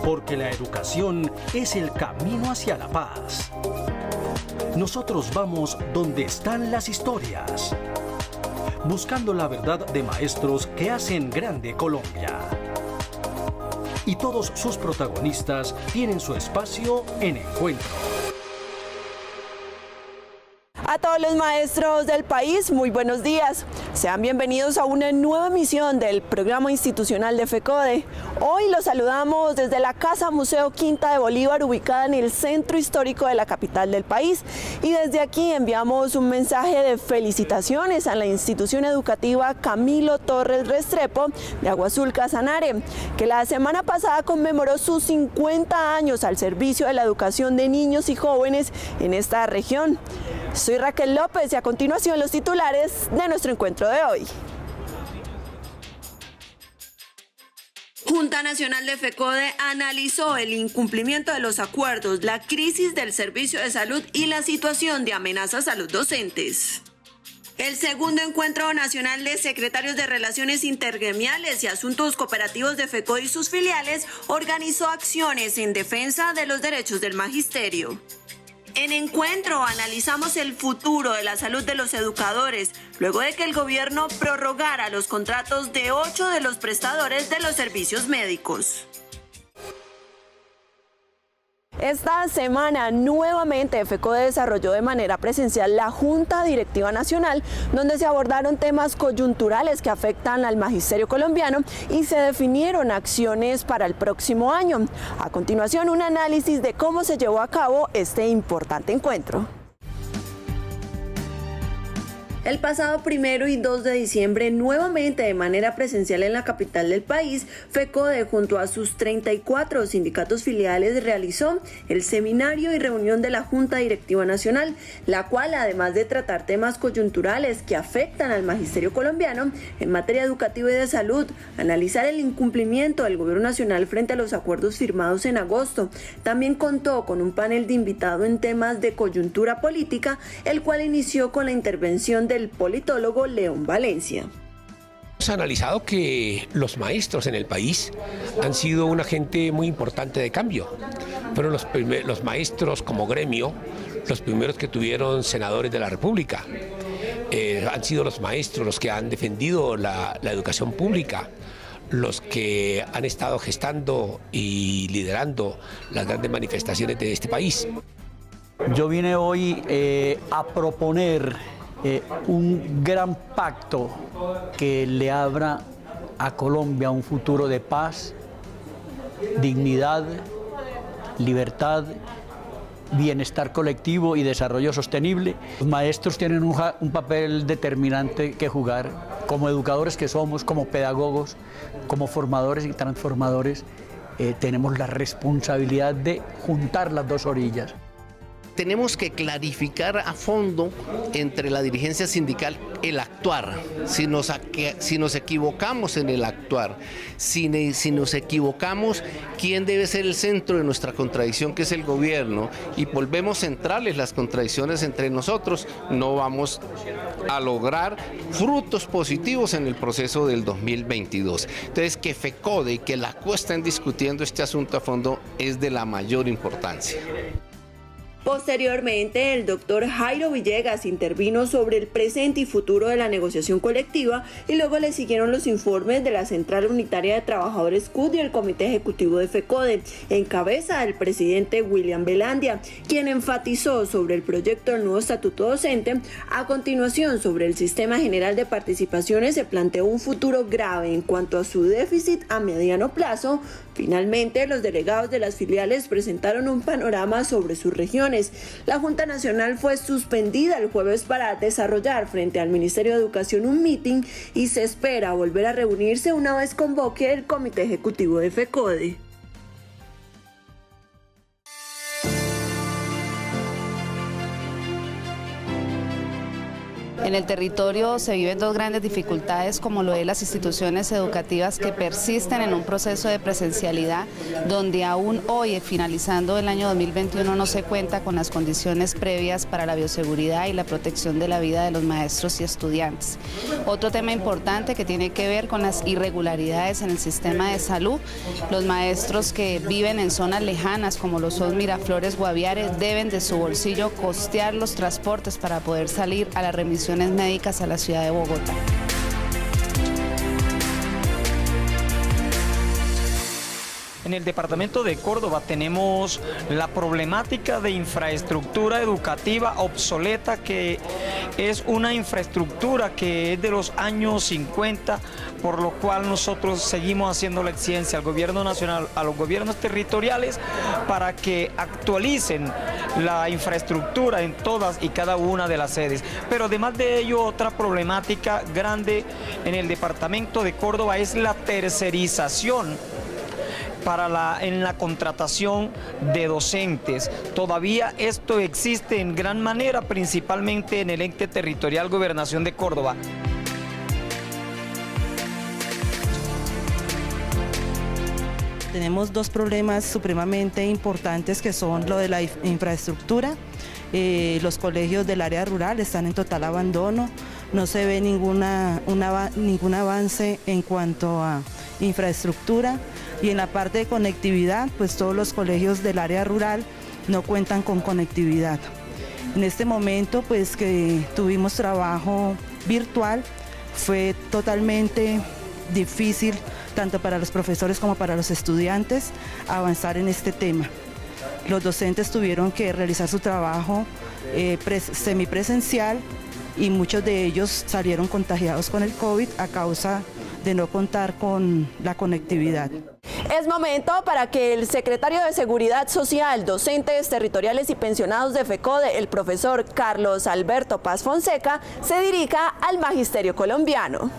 porque la educación es el camino hacia la paz. Nosotros vamos donde están las historias, buscando la verdad de maestros que hacen grande Colombia. Y todos sus protagonistas tienen su espacio en Encuentro. A todos los maestros del país, muy buenos días. Sean bienvenidos a una nueva emisión del programa institucional de FECODE. Hoy los saludamos desde la Casa Museo Quinta de Bolívar, ubicada en el centro histórico de la capital del país. Y desde aquí enviamos un mensaje de felicitaciones a la institución educativa Camilo Torres Restrepo de Agua Azul Casanare, que la semana pasada conmemoró sus 50 años al servicio de la educación de niños y jóvenes en esta región. Soy Raquel López y a continuación los titulares de nuestro encuentro de hoy. Junta Nacional de FECODE analizó el incumplimiento de los acuerdos, la crisis del servicio de salud y la situación de amenazas a los docentes. El segundo encuentro nacional de secretarios de Relaciones Intergremiales y Asuntos Cooperativos de FECODE y sus filiales organizó acciones en defensa de los derechos del magisterio. En Encuentro analizamos el futuro de la salud de los educadores, luego de que el gobierno prorrogara los contratos de 8 de los prestadores de los servicios médicos. Esta semana nuevamente FECODE desarrolló de manera presencial la Junta Directiva Nacional, donde se abordaron temas coyunturales que afectan al magisterio colombiano y se definieron acciones para el próximo año. A continuación, un análisis de cómo se llevó a cabo este importante encuentro. El pasado 1 y 2 de diciembre, nuevamente de manera presencial en la capital del país, FECODE junto a sus 34 sindicatos filiales realizó el seminario y reunión de la Junta Directiva Nacional, la cual, además de tratar temas coyunturales que afectan al magisterio colombiano en materia educativa y de salud, analizar el incumplimiento del gobierno nacional frente a los acuerdos firmados en agosto, también contó con un panel de invitados en temas de coyuntura política, el cual inició con la intervención del politólogo León Valencia. Hemos analizado que los maestros en el país han sido un agente muy importante de cambio. Fueron los maestros como gremio los primeros que tuvieron senadores de la República. Han sido los maestros los que han defendido la educación pública, los que han estado gestando y liderando las grandes manifestaciones de este país. Yo vine hoy a proponer un gran pacto que le abra a Colombia un futuro de paz, dignidad, libertad, bienestar colectivo y desarrollo sostenible. Los maestros tienen un papel determinante que jugar como educadores que somos, como pedagogos, como formadores y transformadores. Tenemos la responsabilidad de juntar las dos orillas. Tenemos que clarificar a fondo entre la dirigencia sindical el actuar. Si nos equivocamos en el actuar, si nos equivocamos, ¿quién debe ser el centro de nuestra contradicción, que es el gobierno? Y volvemos centrales las contradicciones entre nosotros, no vamos a lograr frutos positivos en el proceso del 2022. Entonces, que FECODE y que la CUE estén discutiendo este asunto a fondo es de la mayor importancia. Posteriormente, el doctor Jairo Villegas intervino sobre el presente y futuro de la negociación colectiva y luego le siguieron los informes de la Central Unitaria de Trabajadores CUT y el Comité Ejecutivo de FECODE, en cabeza del presidente William Velandia, quien enfatizó sobre el proyecto del nuevo estatuto docente. A continuación, sobre el Sistema General de Participaciones, se planteó un futuro grave en cuanto a su déficit a mediano plazo. Finalmente, los delegados de las filiales presentaron un panorama sobre sus regiones. La Junta Nacional fue suspendida el jueves para desarrollar frente al Ministerio de Educación un meeting y se espera volver a reunirse una vez convoque el Comité Ejecutivo de FECODE. En el territorio se viven dos grandes dificultades, como lo es las instituciones educativas que persisten en un proceso de presencialidad, donde aún hoy, finalizando el año 2021, no se cuenta con las condiciones previas para la bioseguridad y la protección de la vida de los maestros y estudiantes. Otro tema importante que tiene que ver con las irregularidades en el sistema de salud. Los maestros que viven en zonas lejanas, como lo son Miraflores, Guaviare, deben de su bolsillo costear los transportes para poder salir a las remisiones médicas a la ciudad de Bogotá. En el departamento de Córdoba tenemos la problemática de infraestructura educativa obsoleta, que es una infraestructura que es de los años 50, por lo cual nosotros seguimos haciendo la exigencia al gobierno nacional, a los gobiernos territoriales, para que actualicen la infraestructura en todas y cada una de las sedes. Pero además de ello, otra problemática grande en el departamento de Córdoba es la tercerización en la contratación de docentes. Todavía esto existe en gran manera, principalmente en el ente territorial Gobernación de Córdoba. Tenemos dos problemas supremamente importantes, que son lo de la infraestructura. Los colegios del área rural están en total abandono, no se ve ningún avance en cuanto a infraestructura, y en la parte de conectividad, pues todos los colegios del área rural no cuentan con conectividad. En este momento, pues que tuvimos trabajo virtual, fue totalmente difícil tanto para los profesores como para los estudiantes avanzar en este tema. Los docentes tuvieron que realizar su trabajo semipresencial, y muchos de ellos salieron contagiados con el COVID a causa de no contar con la conectividad. Es momento para que el secretario de Seguridad Social, docentes territoriales y pensionados de FECODE, el profesor Carlos Alberto Paz Fonseca, se dirija al magisterio colombiano.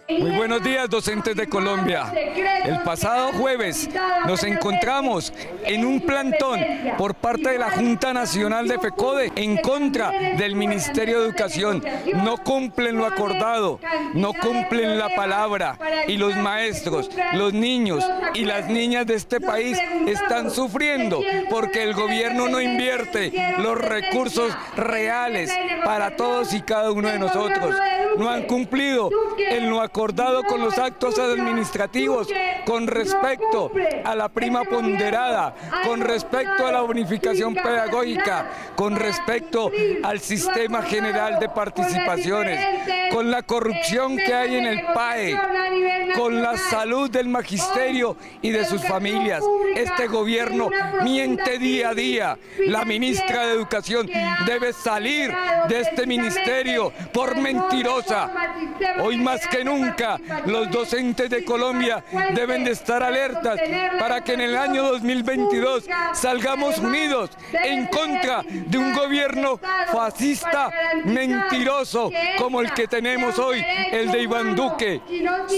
Muy buenos días, docentes de Colombia. El pasado jueves nos encontramos en un plantón por parte de la Junta Nacional de FECODE en contra del Ministerio de Educación. No cumplen lo acordado, no cumplen la palabra, y los maestros, los niños y las niñas de este país están sufriendo porque el gobierno no invierte los recursos reales para todos y cada uno de nosotros. No han cumplido en lo acordado con los actos administrativos, con respecto a la prima ponderada, con respecto a la bonificación pedagógica, con respecto al sistema general de participaciones, con la corrupción que hay en el PAE, con la salud del magisterio y de sus familias. Este gobierno miente día a día. La ministra de Educación debe salir de este ministerio por mentirosa. Hoy más que nunca, los docentes de Colombia deben de estar alertas para que en el año 2022 salgamos unidos en contra de un gobierno fascista, mentiroso, como el que tenemos hoy, el de Iván Duque.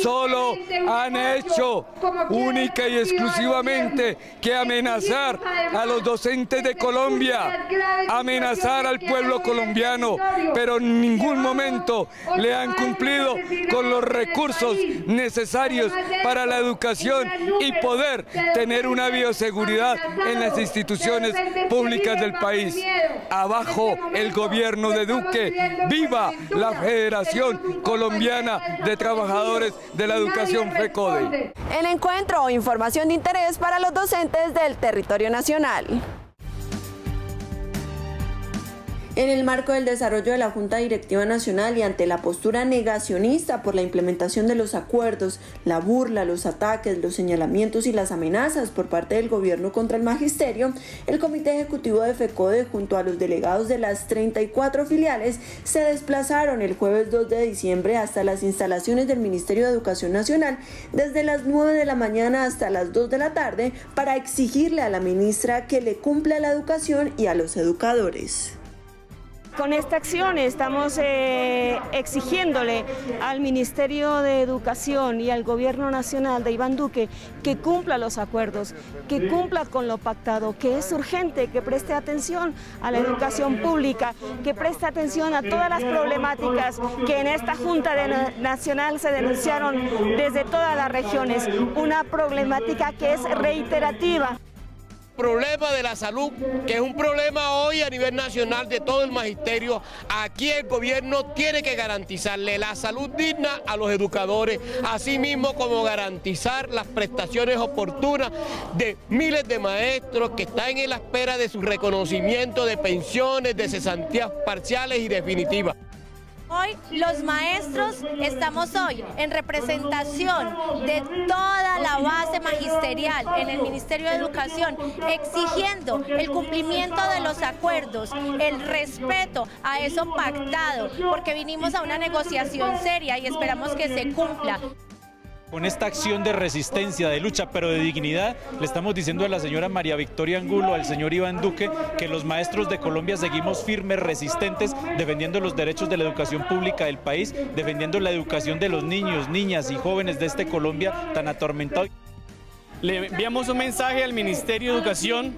Solo han hecho única y exclusivamente que amenazar a los docentes de Colombia, amenazar al pueblo colombiano, pero en ningún momento le han cumplido con los recursos necesarios para la educación y poder tener una bioseguridad en las instituciones públicas del país. Abajo el gobierno de Duque, viva la Federación Colombiana de Trabajadores de la Educación FECODE. El encuentro, información de interés para los docentes del territorio nacional. En el marco del desarrollo de la Junta Directiva Nacional y ante la postura negacionista por la implementación de los acuerdos, la burla, los ataques, los señalamientos y las amenazas por parte del gobierno contra el magisterio, el Comité Ejecutivo de FECODE junto a los delegados de las 34 filiales se desplazaron el jueves 2 de diciembre hasta las instalaciones del Ministerio de Educación Nacional desde las 9 de la mañana hasta las 2 de la tarde para exigirle a la ministra que le cumpla la educación y a los educadores. Con esta acción estamos exigiéndole al Ministerio de Educación y al Gobierno Nacional de Iván Duque que cumpla los acuerdos, que cumpla con lo pactado, que es urgente, que preste atención a la educación pública, que preste atención a todas las problemáticas que en esta Junta Nacional se denunciaron desde todas las regiones, una problemática que es reiterativa. Problema de la salud, que es un problema hoy a nivel nacional de todo el magisterio. Aquí el gobierno tiene que garantizarle la salud digna a los educadores, así mismo como garantizar las prestaciones oportunas de miles de maestros que están en la espera de su reconocimiento de pensiones, de cesantías parciales y definitivas. Hoy los maestros estamos hoy en representación de toda la base magisterial en el Ministerio de Educación, exigiendo el cumplimiento de los acuerdos, el respeto a eso pactado, porque vinimos a una negociación seria y esperamos que se cumpla. Con esta acción de resistencia, de lucha, pero de dignidad, le estamos diciendo a la señora María Victoria Angulo, al señor Iván Duque, que los maestros de Colombia seguimos firmes, resistentes, defendiendo los derechos de la educación pública del país, defendiendo la educación de los niños, niñas y jóvenes de este Colombia tan atormentado. Le enviamos un mensaje al Ministerio de Educación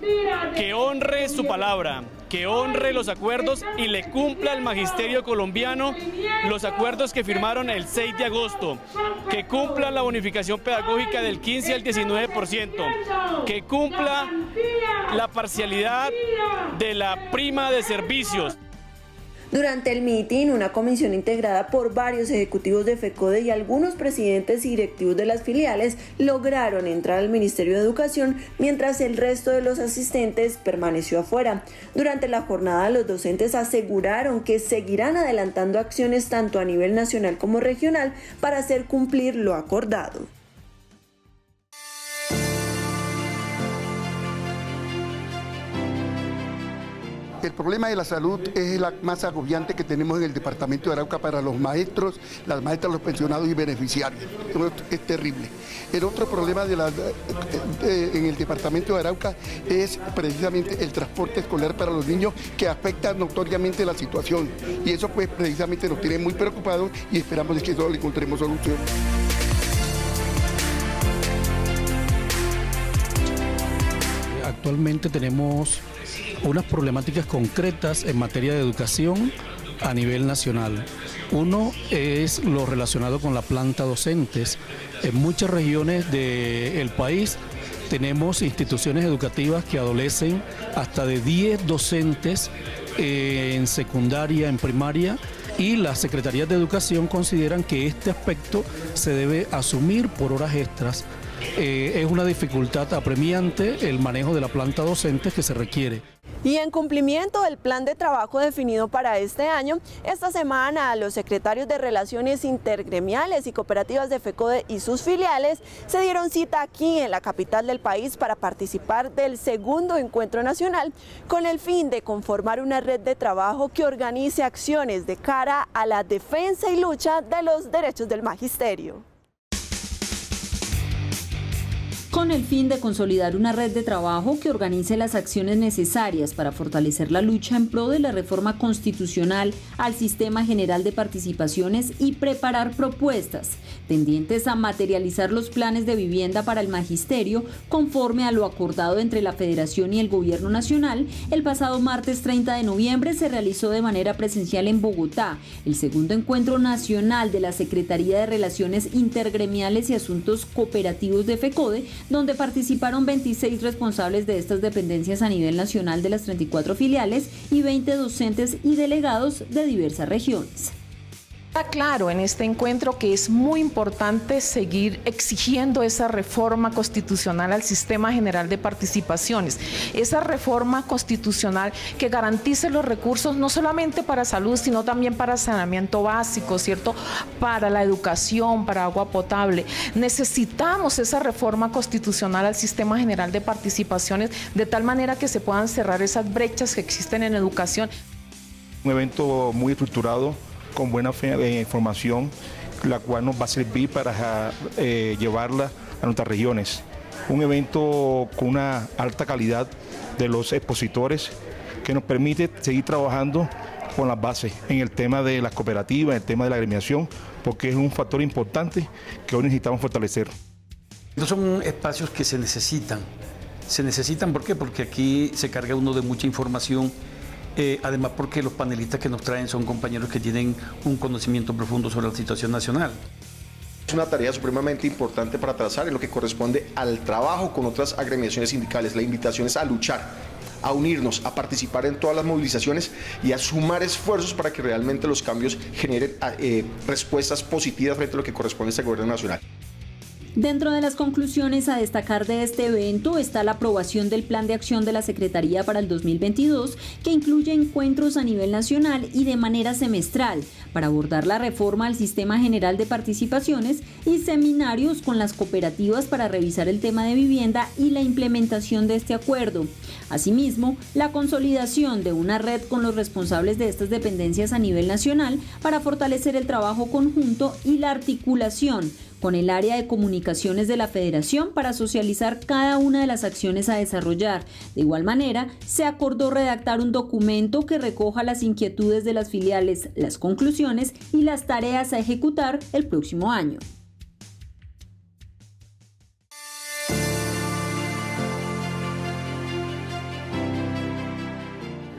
que honre su palabra, que honre los acuerdos y le cumpla al magisterio colombiano los acuerdos que firmaron el 6 de agosto, que cumpla la bonificación pedagógica del 15 al 19%, que cumpla la parcialidad de la prima de servicios. Durante el mitin, una comisión integrada por varios ejecutivos de FECODE y algunos presidentes y directivos de las filiales lograron entrar al Ministerio de Educación, mientras el resto de los asistentes permaneció afuera. Durante la jornada, los docentes aseguraron que seguirán adelantando acciones tanto a nivel nacional como regional para hacer cumplir lo acordado. El problema de la salud es la más agobiante que tenemos en el departamento de Arauca para los maestros, las maestras, los pensionados y beneficiarios. Es terrible. El otro problema en el departamento de Arauca es precisamente el transporte escolar para los niños, que afecta notoriamente la situación. Y eso pues precisamente nos tiene muy preocupados y esperamos que eso le encontremos solución. Actualmente tenemos unas problemáticas concretas en materia de educación a nivel nacional. Uno es lo relacionado con la planta docentes. En muchas regiones del país tenemos instituciones educativas que adolecen hasta de 10 docentes en secundaria, en primaria, y las secretarías de educación consideran que este aspecto se debe asumir por horas extras. Es una dificultad apremiante el manejo de la planta docente que se requiere. Y en cumplimiento del plan de trabajo definido para este año, esta semana los secretarios de Relaciones Intergremiales y Cooperativas de FECODE y sus filiales se dieron cita aquí en la capital del país para participar del segundo encuentro nacional con el fin de conformar una red de trabajo que organice acciones de cara a la defensa y lucha de los derechos del magisterio. Con el fin de consolidar una red de trabajo que organice las acciones necesarias para fortalecer la lucha en pro de la reforma constitucional al Sistema General de Participaciones y preparar propuestas tendientes a materializar los planes de vivienda para el magisterio conforme a lo acordado entre la Federación y el Gobierno Nacional, el pasado martes 30 de noviembre se realizó de manera presencial en Bogotá el segundo encuentro nacional de la Secretaría de Relaciones Intergremiales y Asuntos Cooperativos de FECODE, donde participaron 26 responsables de estas dependencias a nivel nacional de las 34 filiales y 20 docentes y delegados de diversas regiones. Está claro en este encuentro que es muy importante seguir exigiendo esa reforma constitucional al Sistema General de Participaciones, esa reforma constitucional que garantice los recursos no solamente para salud, sino también para saneamiento básico, ¿cierto? Para la educación, para agua potable. Necesitamos esa reforma constitucional al Sistema General de Participaciones de tal manera que se puedan cerrar esas brechas que existen en educación. Un evento muy estructurado, con buena información, la cual nos va a servir para llevarla a nuestras regiones. Un evento con una alta calidad de los expositores que nos permite seguir trabajando con las bases en el tema de las cooperativas, en el tema de la agremiación, porque es un factor importante que hoy necesitamos fortalecer. Estos son espacios que se necesitan. Se necesitan, ¿por qué? Porque aquí se carga uno de mucha información, además porque los panelistas que nos traen son compañeros que tienen un conocimiento profundo sobre la situación nacional. Es una tarea supremamente importante para trazar en lo que corresponde al trabajo con otras agremiaciones sindicales. La invitación es a luchar, a unirnos, a participar en todas las movilizaciones y a sumar esfuerzos para que realmente los cambios generen respuestas positivas frente a lo que corresponde a este gobierno nacional. Dentro de las conclusiones a destacar de este evento está la aprobación del Plan de Acción de la Secretaría para el 2022, que incluye encuentros a nivel nacional y de manera semestral para abordar la reforma al Sistema General de Participaciones y seminarios con las cooperativas para revisar el tema de vivienda y la implementación de este acuerdo. Asimismo, la consolidación de una red con los responsables de estas dependencias a nivel nacional para fortalecer el trabajo conjunto y la articulación con el área de comunicaciones de la Federación para socializar cada una de las acciones a desarrollar. De igual manera, se acordó redactar un documento que recoja las inquietudes de las filiales, las conclusiones y las tareas a ejecutar el próximo año.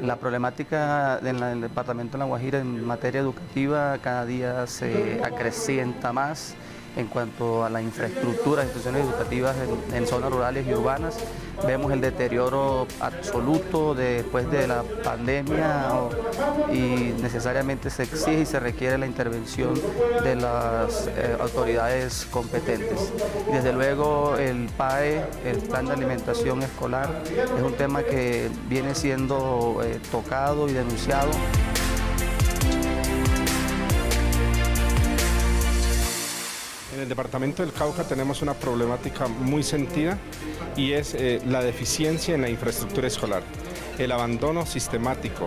La problemática del departamento de La Guajira en materia educativa cada día se acrecienta más en cuanto a la infraestructura de instituciones educativas en zonas rurales y urbanas. Vemos el deterioro absoluto después de la pandemia y necesariamente se exige y se requiere la intervención de las autoridades competentes. Desde luego el PAE, el Plan de Alimentación Escolar, es un tema que viene siendo tocado y denunciado. En el departamento del Cauca tenemos una problemática muy sentida y es la deficiencia en la infraestructura escolar. El abandono sistemático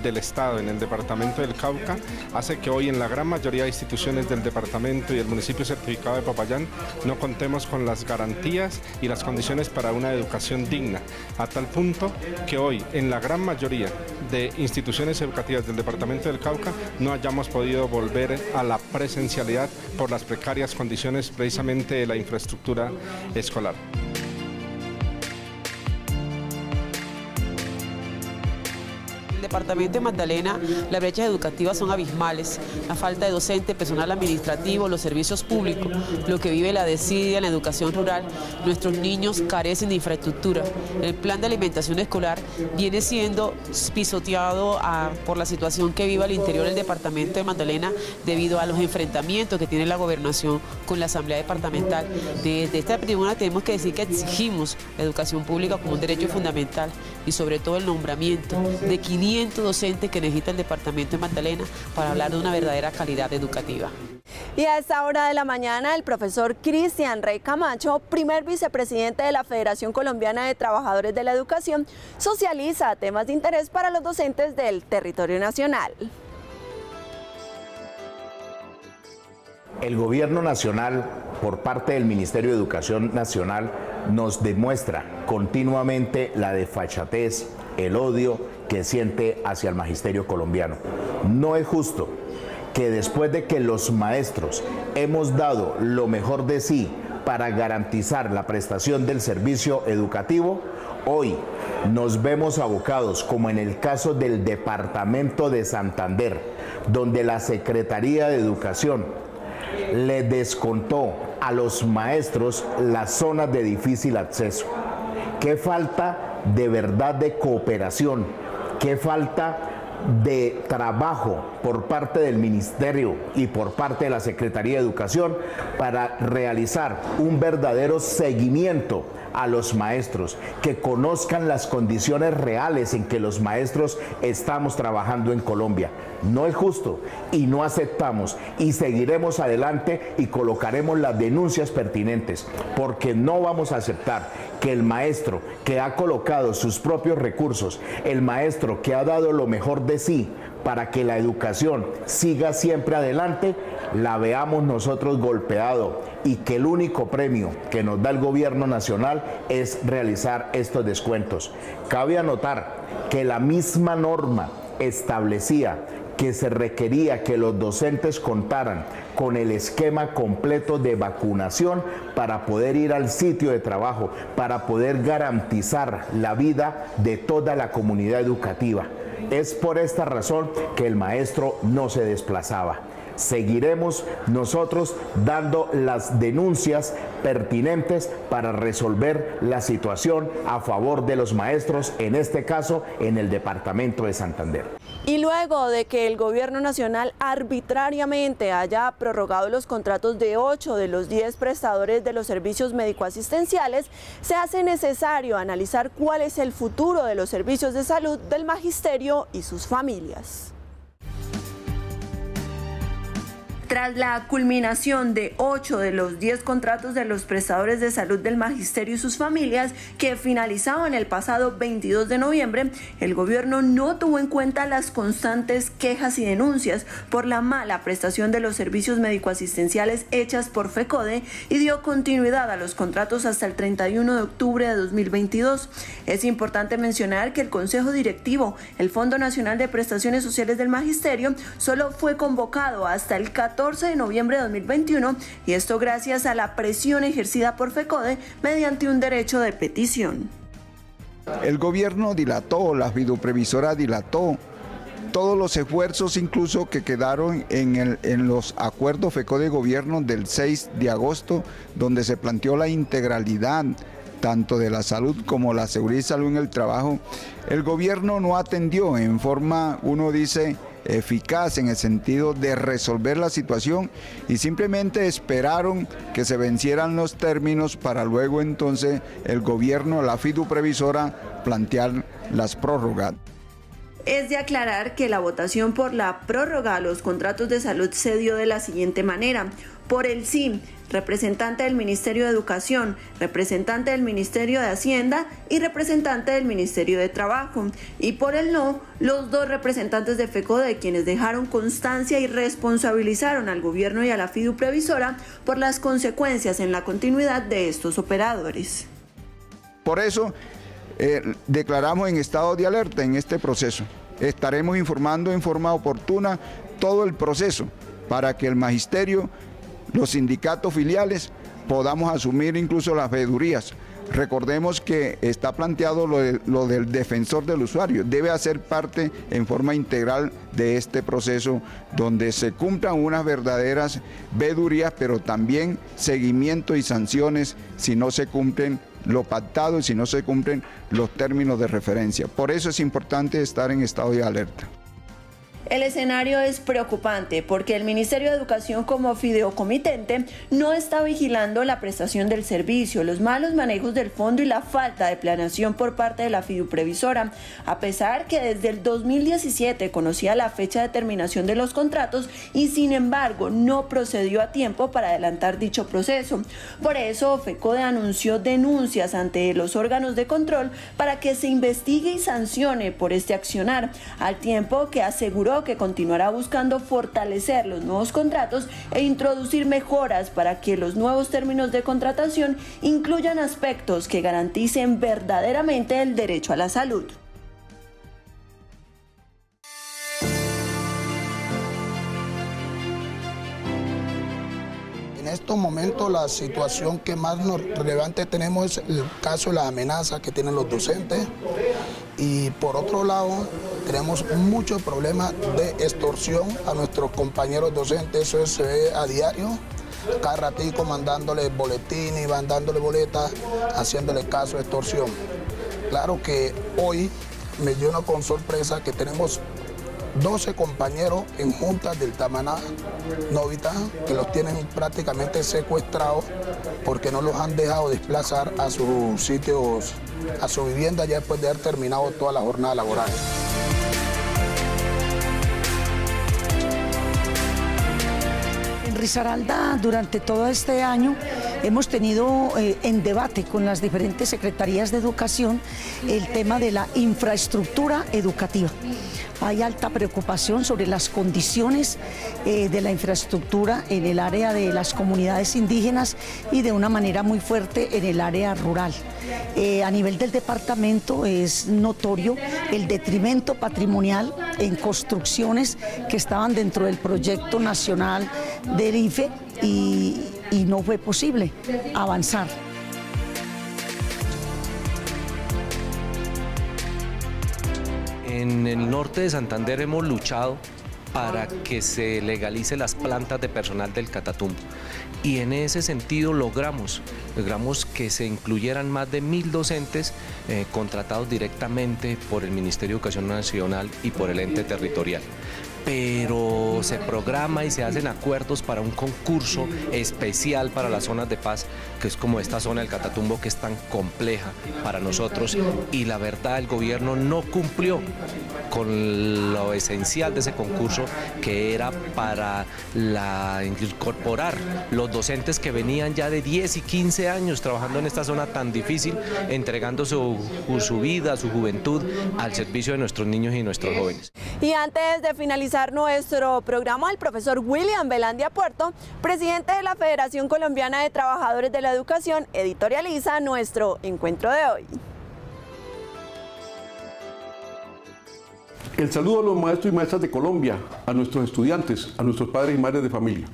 del Estado en el departamento del Cauca hace que hoy en la gran mayoría de instituciones del departamento y el municipio certificado de Popayán no contemos con las garantías y las condiciones para una educación digna, a tal punto que hoy en la gran mayoría de instituciones educativas del departamento del Cauca no hayamos podido volver a la presencialidad por las precarias condiciones precisamente de la infraestructura escolar. En el departamento de Magdalena, las brechas educativas son abismales. La falta de docente, personal administrativo, los servicios públicos, lo que vive la desidia en la educación rural. Nuestros niños carecen de infraestructura. El plan de alimentación escolar viene siendo pisoteado por la situación que vive al interior del departamento de Magdalena debido a los enfrentamientos que tiene la gobernación con la Asamblea Departamental. Desde esta tribuna tenemos que decir que exigimos la educación pública como un derecho fundamental y sobre todo el nombramiento de 500 docentes que necesita el departamento de Magdalena para hablar de una verdadera calidad educativa. Y a esta hora de la mañana, el profesor Cristian Rey Camacho, primer vicepresidente de la Federación Colombiana de Trabajadores de la Educación, socializa temas de interés para los docentes del territorio nacional. El gobierno nacional, por parte del Ministerio de Educación Nacional, nos demuestra continuamente la desfachatez, el odio que siente hacia el magisterio colombiano. No es justo que después de que los maestros hemos dado lo mejor de sí para garantizar la prestación del servicio educativo, hoy nos vemos abocados, como en el caso del departamento de Santander, donde la Secretaría de Educación le descontó a los maestros las zonas de difícil acceso. Qué falta de verdad de cooperación, qué falta de trabajo por parte del Ministerio y por parte de la Secretaría de Educación para realizar un verdadero seguimiento a los maestros, que conozcan las condiciones reales en que los maestros estamos trabajando en Colombia. No es justo y no aceptamos, y seguiremos adelante y colocaremos las denuncias pertinentes, porque no vamos a aceptar que el maestro que ha colocado sus propios recursos, el maestro que ha dado lo mejor de sí para que la educación siga siempre adelante, la veamos nosotros golpeado, y que el único premio que nos da el gobierno nacional es realizar estos descuentos. Cabe anotar que la misma norma establecía que se requería que los docentes contaran con el esquema completo de vacunación para poder ir al sitio de trabajo, para poder garantizar la vida de toda la comunidad educativa. Es por esta razón que el maestro no se desplazaba. Seguiremos nosotros dando las denuncias pertinentes para resolver la situación a favor de los maestros, en este caso en el departamento de Santander. Y luego de que el gobierno nacional arbitrariamente haya prorrogado los contratos de 8 de los 10 prestadores de los servicios médico-asistenciales, se hace necesario analizar cuál es el futuro de los servicios de salud del magisterio y sus familias. Tras la culminación de 8 de los 10 contratos de los prestadores de salud del magisterio y sus familias, que finalizaban el pasado 22 de noviembre, el gobierno no tuvo en cuenta las constantes quejas y denuncias por la mala prestación de los servicios médico-asistenciales hechas por FECODE y dio continuidad a los contratos hasta el 31 de octubre de 2022. Es importante mencionar que el Consejo Directivo, el Fondo Nacional de Prestaciones Sociales del Magisterio, solo fue convocado hasta el 14 de noviembre de 2021, y esto gracias a la presión ejercida por FECODE mediante un derecho de petición. El gobierno dilató, la fiduprevisora dilató todos los esfuerzos incluso que quedaron en los acuerdos FECODE-gobierno del 6 de agosto, donde se planteó la integralidad tanto de la salud como la seguridad y salud en el trabajo. El gobierno no atendió en forma, uno dice, eficaz en el sentido de resolver la situación, y simplemente esperaron que se vencieran los términos para luego entonces el gobierno, la fiduprevisora, plantear las prórrogas. Es de aclarar que la votación por la prórroga a los contratos de salud se dio de la siguiente manera: por el sí, representante del Ministerio de Educación, representante del Ministerio de Hacienda y representante del Ministerio de Trabajo, y por el no, los 2 representantes de FECODE, quienes dejaron constancia y responsabilizaron al gobierno y a la fiduprevisora por las consecuencias en la continuidad de estos operadores. Por eso declaramos en estado de alerta en este proceso. Estaremos informando en forma oportuna todo el proceso para que el magisterio, los sindicatos filiales, podamos asumir incluso las veedurías. Recordemos que está planteado lo del defensor del usuario. Debe hacer parte en forma integral de este proceso, donde se cumplan unas verdaderas veedurías, pero también seguimiento y sanciones si no se cumplen lo pactado y si no se cumplen los términos de referencia. Por eso es importante estar en estado de alerta. El escenario es preocupante porque el Ministerio de Educación, como fideicomitente, no está vigilando la prestación del servicio, los malos manejos del fondo y la falta de planeación por parte de la fiduprevisora, a pesar que desde el 2017 conocía la fecha de terminación de los contratos y sin embargo no procedió a tiempo para adelantar dicho proceso. Por eso FECODE anunció denuncias ante los órganos de control para que se investigue y sancione por este accionar, al tiempo que aseguró que continuará buscando fortalecer los nuevos contratos e introducir mejoras para que los nuevos términos de contratación incluyan aspectos que garanticen verdaderamente el derecho a la salud. En estos momentos la situación que más relevante tenemos es el caso de la amenaza que tienen los docentes, y por otro lado tenemos muchos problemas de extorsión a nuestros compañeros docentes. Eso se ve a diario, cada ratico mandándole boletines, mandándole boletas, haciéndole caso de extorsión. Claro que hoy me dio con sorpresa que tenemos 12 compañeros en juntas del Tamaná, Novita, que los tienen prácticamente secuestrados porque no los han dejado desplazar a sus sitios, a su vivienda, ya después de haber terminado toda la jornada laboral. Risaralda, durante todo este año hemos tenido en debate con las diferentes secretarías de educación el tema de la infraestructura educativa. Hay alta preocupación sobre las condiciones de la infraestructura en el área de las comunidades indígenas y de una manera muy fuerte en el área rural. A nivel del departamento es notorio el detrimento patrimonial en construcciones que estaban dentro del proyecto nacional del IFE y no fue posible avanzar. En el norte de Santander hemos luchado para que se legalice las plantas de personal del Catatumbo y en ese sentido logramos que se incluyeran más de 1000 docentes contratados directamente por el Ministerio de Educación Nacional y por el ente territorial. Pero se programa y se hacen acuerdos para un concurso especial para las zonas de paz, que es como esta zona del Catatumbo que es tan compleja para nosotros, y la verdad el gobierno no cumplió con lo esencial de ese concurso, que era para incorporar los docentes que venían ya de 10 y 15 años trabajando en esta zona tan difícil, entregando su vida, su juventud al servicio de nuestros niños y nuestros jóvenes. Y antes de finalizar nuestro programa, el profesor William Velandia Puerto, presidente de la Federación Colombiana de Trabajadores de la Educación, editorializa nuestro encuentro de hoy. El saludo a los maestros y maestras de Colombia, a nuestros estudiantes, a nuestros padres y madres de familia.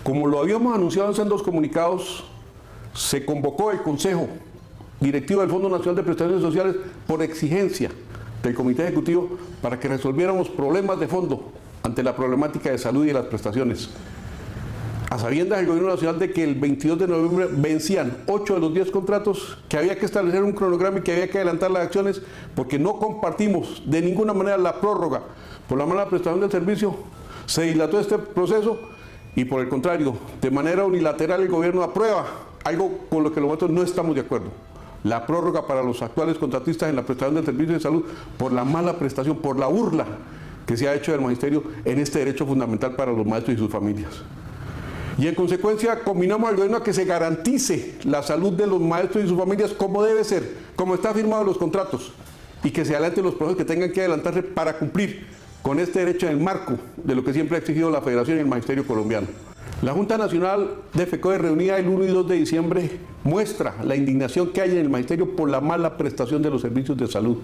Como lo habíamos anunciado en sendos comunicados, se convocó el Consejo Directivo del Fondo Nacional de Prestaciones Sociales por exigencia del Comité Ejecutivo para que resolviéramos problemas de fondo ante la problemática de salud y de las prestaciones. A sabiendas del Gobierno Nacional de que el 22 de noviembre vencían 8 de los 10 contratos, que había que establecer un cronograma y que había que adelantar las acciones porque no compartimos de ninguna manera la prórroga por la mala prestación del servicio, se dilató este proceso y por el contrario, de manera unilateral el Gobierno aprueba algo con lo que nosotros no estamos de acuerdo. La prórroga para los actuales contratistas en la prestación del servicio de salud por la mala prestación, por la burla que se ha hecho del magisterio en este derecho fundamental para los maestros y sus familias. Y en consecuencia combinamos al gobierno a que se garantice la salud de los maestros y sus familias como debe ser, como está firmado en los contratos, y que se adelanten los procesos que tengan que adelantarse para cumplir con este derecho en el marco de lo que siempre ha exigido la Federación y el Magisterio colombiano. La Junta Nacional de FECODE, reunida el 1 y 2 de diciembre, muestra la indignación que hay en el magisterio por la mala prestación de los servicios de salud,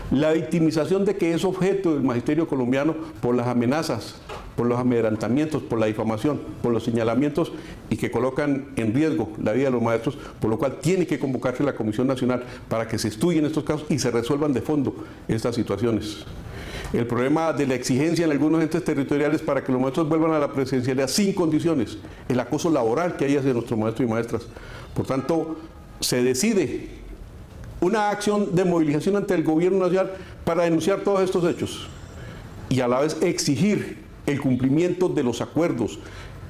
la victimización de que es objeto del magisterio colombiano por las amenazas, por los amedrentamientos, por la difamación, por los señalamientos y que colocan en riesgo la vida de los maestros, por lo cual tiene que convocarse la Comisión Nacional para que se estudien estos casos y se resuelvan de fondo estas situaciones. El problema de la exigencia en algunos entes territoriales para que los maestros vuelvan a la presencialidad sin condiciones, el acoso laboral que hay hacia nuestros maestros y maestras. Por tanto, se decide una acción de movilización ante el Gobierno Nacional para denunciar todos estos hechos y a la vez exigir el cumplimiento de los acuerdos,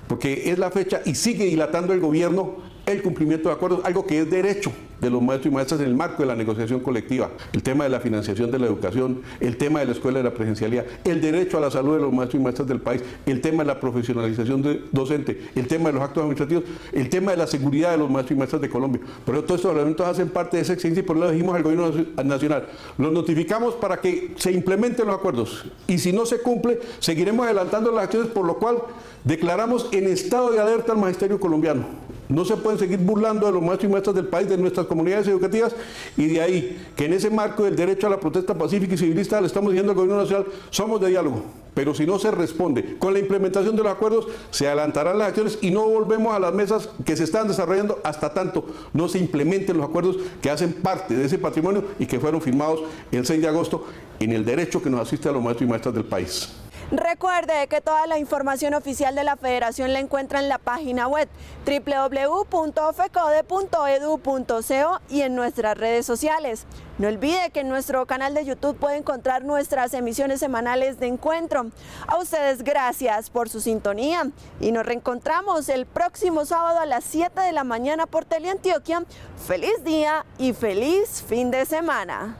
porque es la fecha y sigue dilatando el Gobierno el cumplimiento de acuerdos, algo que es derecho de los maestros y maestras en el marco de la negociación colectiva. El tema de la financiación de la educación, el tema de la escuela de la presencialidad, el derecho a la salud de los maestros y maestras del país, el tema de la profesionalización docente, el tema de los actos administrativos, el tema de la seguridad de los maestros y maestras de Colombia. Por eso todos estos elementos hacen parte de esa exigencia y por eso dijimos al Gobierno Nacional, los notificamos para que se implementen los acuerdos y si no se cumple, seguiremos adelantando las acciones, por lo cual declaramos en estado de alerta al magisterio colombiano. No se pueden seguir burlando de los maestros y maestras del país, de nuestras comunidades educativas, y de ahí que en ese marco del derecho a la protesta pacífica y civilista le estamos diciendo al Gobierno Nacional, somos de diálogo, pero si no se responde con la implementación de los acuerdos, se adelantarán las acciones y no volvemos a las mesas que se están desarrollando hasta tanto no se implementen los acuerdos que hacen parte de ese patrimonio y que fueron firmados el 6 de agosto en el derecho que nos asiste a los maestros y maestras del país. Recuerde que toda la información oficial de la Federación la encuentra en la página web www.fecode.edu.co y en nuestras redes sociales. No olvide que en nuestro canal de YouTube puede encontrar nuestras emisiones semanales de encuentro. A ustedes gracias por su sintonía y nos reencontramos el próximo sábado a las 7 de la mañana por Teleantioquia. Feliz día y feliz fin de semana.